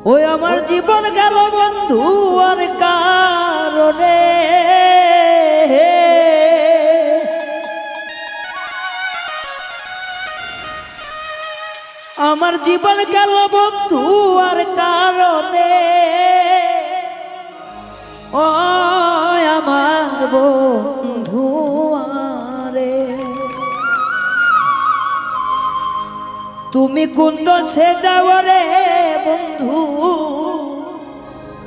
ওই আমার জীবন গেল বন্ধু আর কারণে, আমার জীবন গেল বন্ধু আর কারণে। ও আমার বন্ধু আরে, তুমি কোন দোষে যাও রে বন্ধু,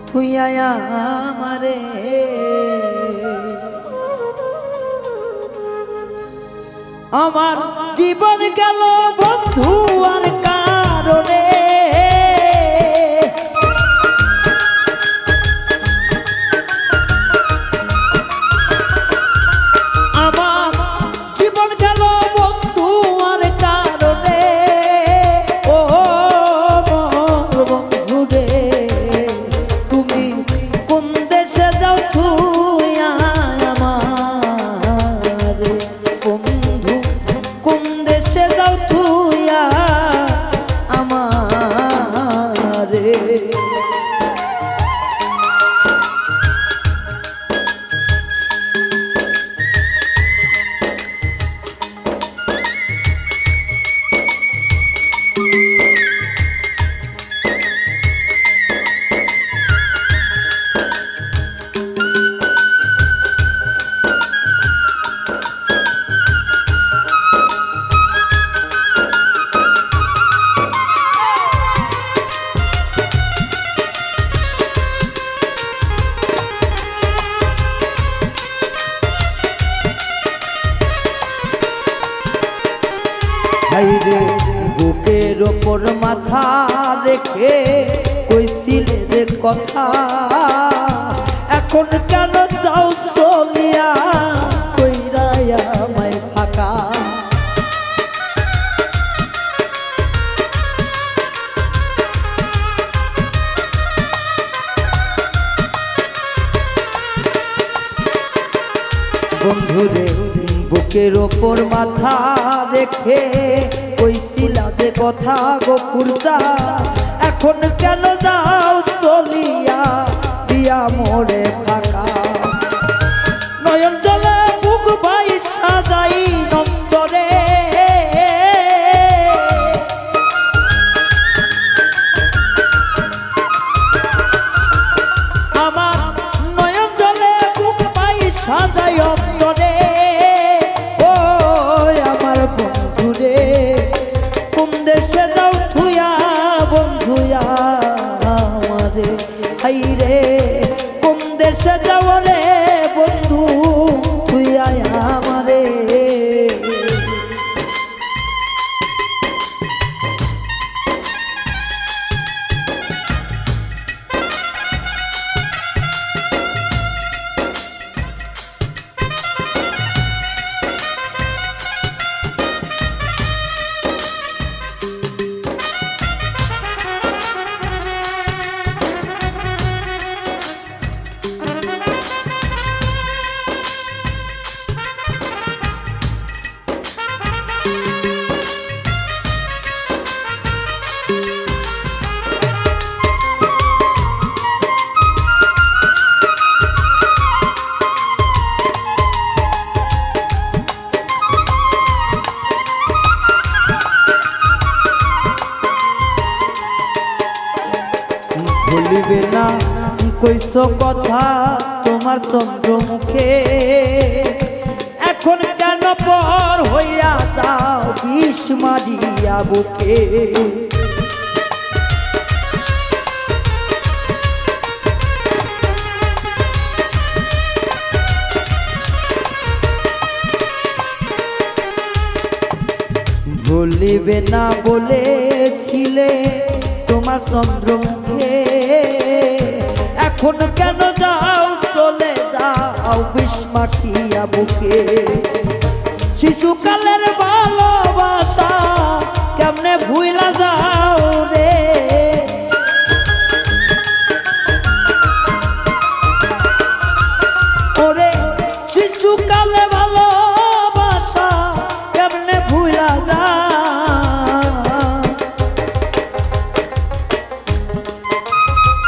তুই আমারে। আমার জীবন গেল বন্ধু আর কারণে, আমার জীবন গেল বন্ধু আর কারণে। ও বন্ধু রে, তুমি কোন দেশে যাও তুই আমারে বন্ধু, কোন দেশে যাও তুই আমারে। হাইরে বুকের ওপর মাথা রেখে কইছিলে যে কথা, এখন কেন যাও চলিয়া কইরা আমায় ফাঁকা। বন্ধুরে বুকের ওপর মাথা রেখে কইছিলা যে কথা গো খুরজা, এখন কেন যাও চলিয়া দিয়া মোরে ফাঁকা। নয়ন জলে বুক ভাই সাজাই নন্দরে, আমার নয়ন জলে বুক ভাই সাজাই অন্তরে। ও আমার বন্ধু রে, কোন দেশে যাও থুয়া বন্ধু আমারে। হাই রে কোন দেশে যাও রে বন্ধু তুই আমারে। ভুলিবে না কইছ কথা তোমার চন্দ্র মুখে, এখন কেন পর হইয়া দাও বিষ মারিয়া বুকে। ভুলিবে না বলেছিলে তোমার চন্দ্র মুখে, এখন কেন যাও চলে যাও বিষ মাখিয়া বুকে।